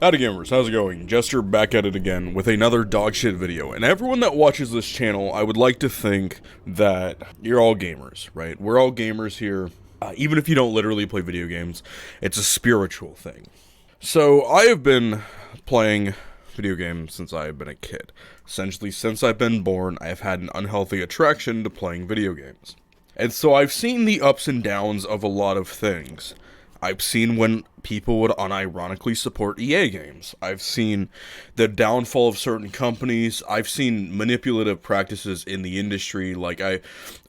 Howdy gamers, how's it going? Jester back at it again with another dogshit video. And everyone that watches this channel, I would like to think that you're all gamers, right? We're all gamers here. Even if you don't literally play video games, it's a spiritual thing. So I have been playing video games since I have been a kid. Essentially, since I've been born, I have had an unhealthy attraction to playing video games. And so I've seen the ups and downs of a lot of things. I've seen when people would unironically support EA games. I've seen the downfall of certain companies. I've seen manipulative practices in the industry. Like,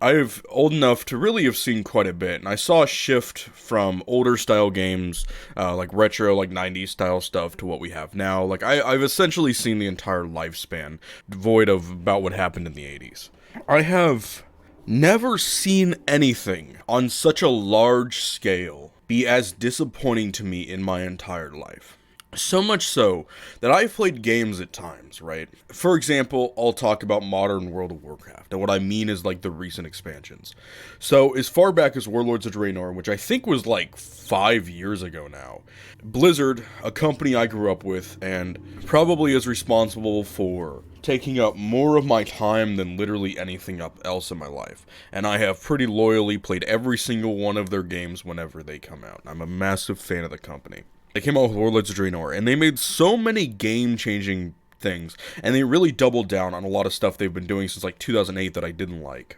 I've old enough to really have seen quite a bit. And I saw a shift from older style games, like retro, like 90s style stuff, to what we have now. Like, I've essentially seen the entire lifespan, devoid of about what happened in the 80s. I have never seen anything on such a large scale be as disappointing to me in my entire life. So much so that I've played games at times, right? For example, I'll talk about modern World of Warcraft, and what I mean is like the recent expansions. So as far back as Warlords of Draenor, which I think was like 5 years ago now, Blizzard, a company I grew up with and probably is responsible for taking up more of my time than literally anything else in my life. And I have pretty loyally played every single one of their games whenever they come out. I'm a massive fan of the company. They came out with Warlords of Draenor, and they made so many game-changing things, and they really doubled down on a lot of stuff they've been doing since like 2008 that I didn't like.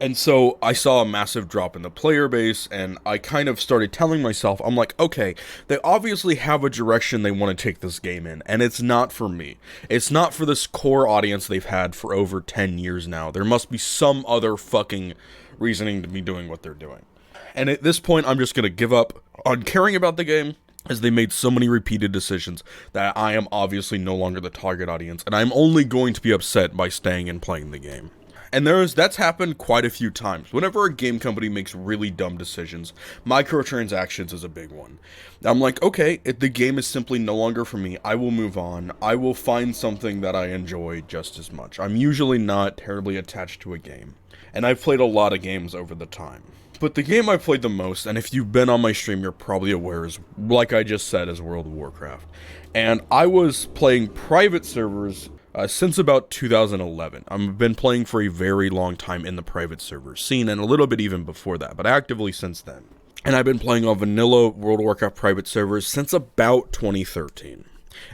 And so I saw a massive drop in the player base, and I kind of started telling myself, I'm like, okay, they obviously have a direction they want to take this game in, and it's not for me. It's not for this core audience they've had for over 10 years now. There must be some other fucking reasoning to be doing what they're doing. And at this point, I'm just going to give up on caring about the game, as they made so many repeated decisions that I am obviously no longer the target audience, and I'm only going to be upset by staying and playing the game. And that's happened quite a few times. Whenever a game company makes really dumb decisions, microtransactions is a big one. I'm like, okay, if the game is simply no longer for me, I will move on. I will find something that I enjoy just as much. I'm usually not terribly attached to a game. And I've played a lot of games over the time. But the game I've played the most, and if you've been on my stream, you're probably aware, is, like I just said, is World of Warcraft. And I was playing private servers since about 2011. I've been playing for a very long time in the private server scene, and a little bit even before that, but actively since then. And I've been playing on vanilla World of Warcraft private servers since about 2013,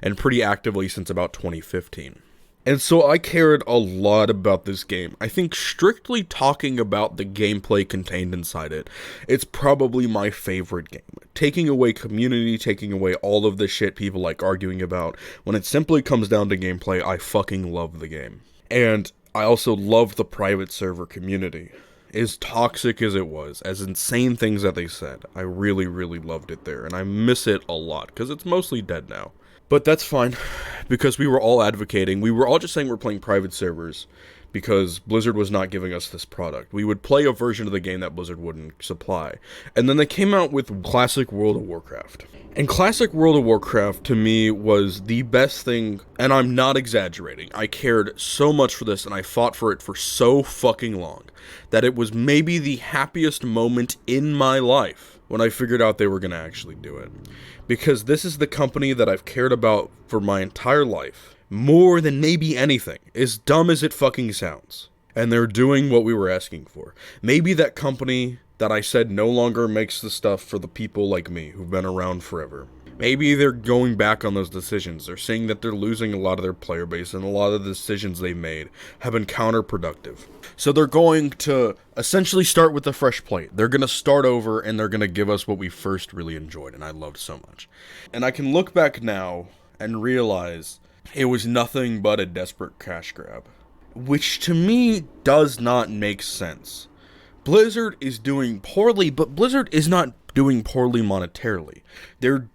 and pretty actively since about 2015. And so I cared a lot about this game. I think strictly talking about the gameplay contained inside it, it's probably my favorite game. Taking away community, taking away all of the shit people like arguing about, when it simply comes down to gameplay, I fucking love the game. And I also love the private server community. As toxic as it was, as insane things that they said, I really, really loved it there. And I miss it a lot, because it's mostly dead now. But that's fine, because we were all advocating. We were all just saying we're playing private servers because Blizzard was not giving us this product. We would play a version of the game that Blizzard wouldn't supply. And then they came out with Classic World of Warcraft. And Classic World of Warcraft, to me, was the best thing, and I'm not exaggerating. I cared so much for this, and I fought for it for so fucking long, that it was maybe the happiest moment in my life when I figured out they were going to actually do it. Because this is the company that I've cared about for my entire life, more than maybe anything, as dumb as it fucking sounds. And they're doing what we were asking for. Maybe that company that I said no longer makes the stuff for the people like me, who've been around forever. Maybe they're going back on those decisions. They're seeing that they're losing a lot of their player base, and a lot of the decisions they made have been counterproductive. So they're going to essentially start with a fresh plate. They're going to start over, and they're going to give us what we first really enjoyed, and I loved so much. And I can look back now and realize it was nothing but a desperate cash grab. Which to me does not make sense. Blizzard is doing poorly, but Blizzard is not doing poorly monetarily. They're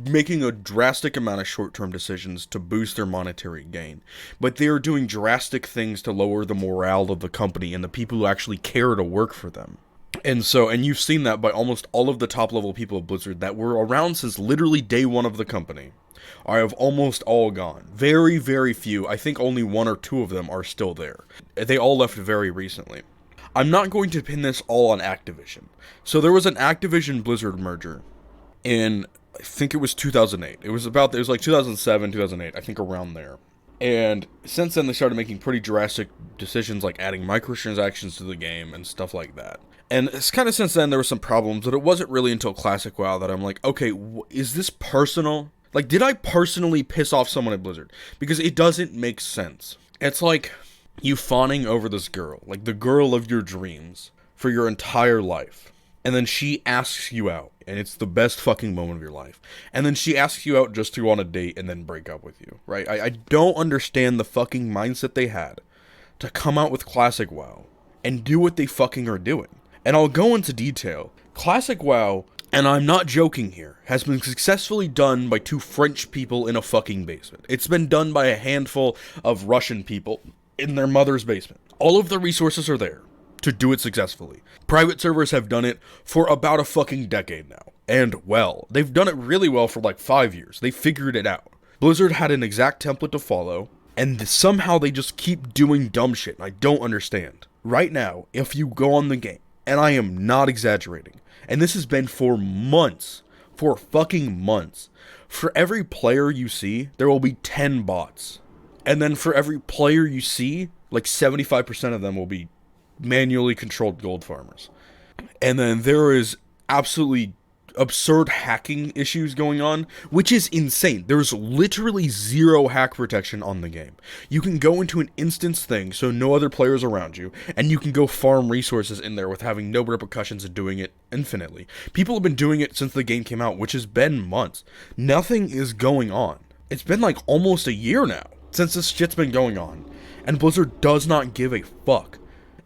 making a drastic amount of short-term decisions to boost their monetary gain, but they are doing drastic things to lower the morale of the company and the people who actually care to work for them. And you've seen that by almost all of the top-level people of Blizzard that were around since literally day one of the company. I have almost all gone. Very, very few. I think only one or two of them are still there. They all left very recently. I'm not going to pin this all on Activision. So there was an Activision Blizzard merger in I think it was 2008. It was like 2007, 2008, I think around there. And since then, they started making pretty drastic decisions like adding microtransactions to the game and stuff like that. And it's kind of since then there were some problems, but it wasn't really until Classic WoW that I'm like, okay, is this personal? Like, did I personally piss off someone at Blizzard? Because it doesn't make sense. It's like you fawning over this girl, like the girl of your dreams, for your entire life. And then she asks you out, and it's the best fucking moment of your life. And then she asks you out just to go on a date and then break up with you, right? I don't understand the fucking mindset they had to come out with Classic WoW and do what they fucking are doing. And I'll go into detail. Classic WoW, and I'm not joking here, has been successfully done by 2 French people in a fucking basement. It's been done by a handful of Russian people in their mother's basement. All of the resources are there to do it successfully. Private servers have done it for about a fucking decade now. And well, they've done it really well for like 5 years. They figured it out. Blizzard had an exact template to follow, and somehow they just keep doing dumb shit, and I don't understand. Right now, if you go on the game, and I am not exaggerating, and this has been for months, for fucking months, for every player you see, there will be 10 bots. And then for every player you see, like 75% of them will be manually controlled gold farmers. And then there is absolutely absurd hacking issues going on, which is insane. There's literally zero hack protection on the game. You can go into an instance thing, so no other players around you, and you can go farm resources in there with having no repercussions of doing it infinitely. People have been doing it since the game came out, which has been months. Nothing is going on. It's been like almost a year now since this shit's been going on, and Blizzard does not give a fuck.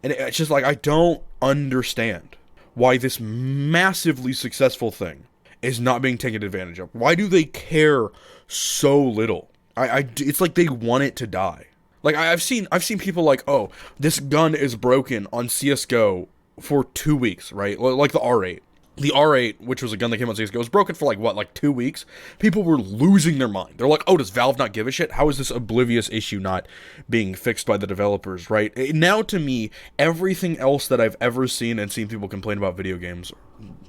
And it's just like, I don't understand why this massively successful thing is not being taken advantage of. Why do they care so little? It's like they want it to die. Like, I've seen people like, oh, this gun is broken on CSGO for 2 weeks, right? Like the R8. The R8, which was a gun that came out on CSGO, was broken for like 2 weeks. People were losing their mind. They're like, oh, does Valve not give a shit? How is this oblivious issue not being fixed by the developers, right? Now, to me, everything else that I've ever seen and seen people complain about video games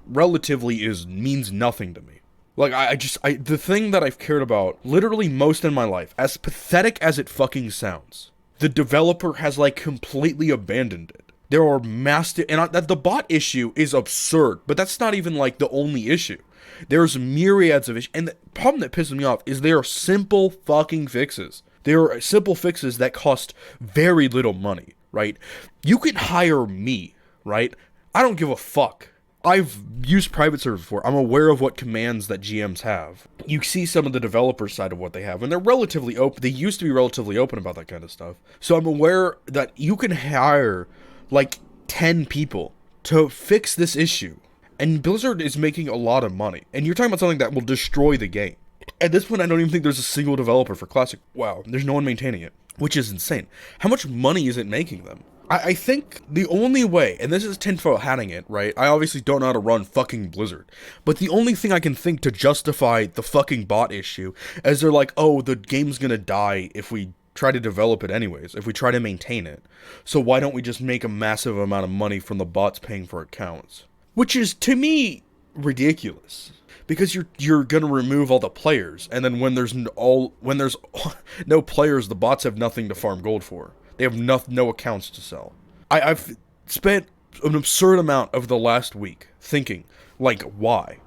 relatively means nothing to me. Like, the thing that I've cared about literally most in my life, as pathetic as it fucking sounds, the developer has, like, completely abandoned it. There are massive, and the bot issue is absurd, but that's not even like the only issue. There's myriads of issues, and the problem that pisses me off is they are simple fucking fixes. They are simple fixes that cost very little money, right? You can hire me, right? I don't give a fuck. I've used private servers before. I'm aware of what commands that GMs have. You see some of the developer side of what they have, and they're relatively open. They used to be relatively open about that kind of stuff. So I'm aware that you can hire like 10 people to fix this issue. And Blizzard is making a lot of money. And you're talking about something that will destroy the game. At this point, I don't even think there's a single developer for Classic WoW. There's no one maintaining it, which is insane. How much money is it making them? I think the only way, and this is tinfoil hatting it, right? I obviously don't know how to run fucking Blizzard. But the only thing I can think to justify the fucking bot issue is they're like, oh, the game's gonna die if we try to develop it anyways, if we try to maintain it. So why don't we just make a massive amount of money from the bots paying for accounts? Which is, to me, ridiculous. Because you're gonna remove all the players, and then when there's no players, the bots have nothing to farm gold for. They have no accounts to sell. I've spent an absurd amount of the last week thinking, like, why?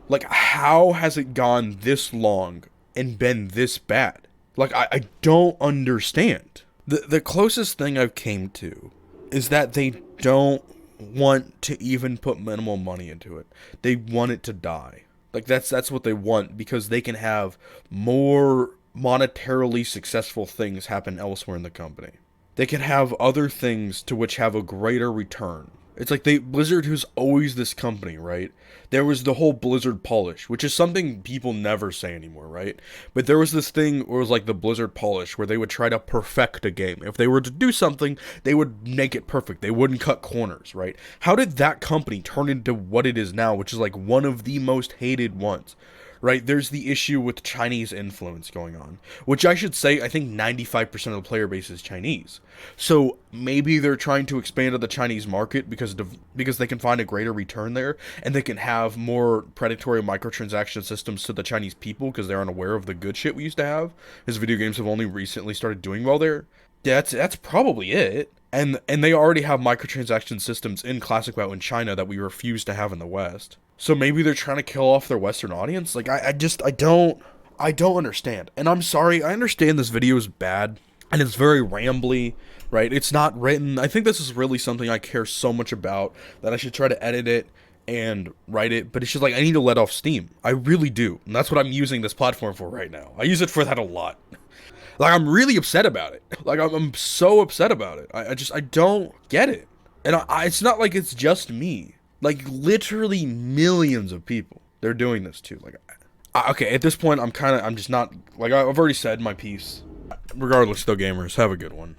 Like, how has it gone this long and been this bad? Like, I don't understand. The closest thing I've came to is that they don't want to even put minimal money into it. They want it to die. Like, that's what they want, because they can have more monetarily successful things happen elsewhere in the company. They can have other things to which have a greater return. It's like Blizzard, who's always this company, right? There was the whole Blizzard polish, which is something people never say anymore, right? But there was this thing where it was like the Blizzard polish, where they would try to perfect a game. If they were to do something, they would make it perfect. They wouldn't cut corners, right? How did that company turn into what it is now, which is like one of the most hated ones? right? There's the issue with Chinese influence going on, which I should say, I think 95% of the player base is Chinese. So maybe they're trying to expand to the Chinese market because they can find a greater return there, and they can have more predatory microtransaction systems to the Chinese people because they're unaware of the good shit we used to have, as video games have only recently started doing well there. That's probably it. And they already have microtransaction systems in Classic WoW in China that we refuse to have in the West. So maybe they're trying to kill off their Western audience? Like, I don't understand. And I'm sorry, I understand this video is bad, and it's very rambly, right? It's not written. I think this is really something I care so much about that I should try to edit it and write it, but it's just like, I need to let off steam. I really do. And that's what I'm using this platform for right now. I use it for that a lot. Like, I'm really upset about it. Like, I'm so upset about it. I don't get it. And it's not like it's just me. Like, literally millions of people they're doing this to. Like, okay, at this point, I'm just not, like, I've already said my piece. Regardless, though, gamers, have a good one.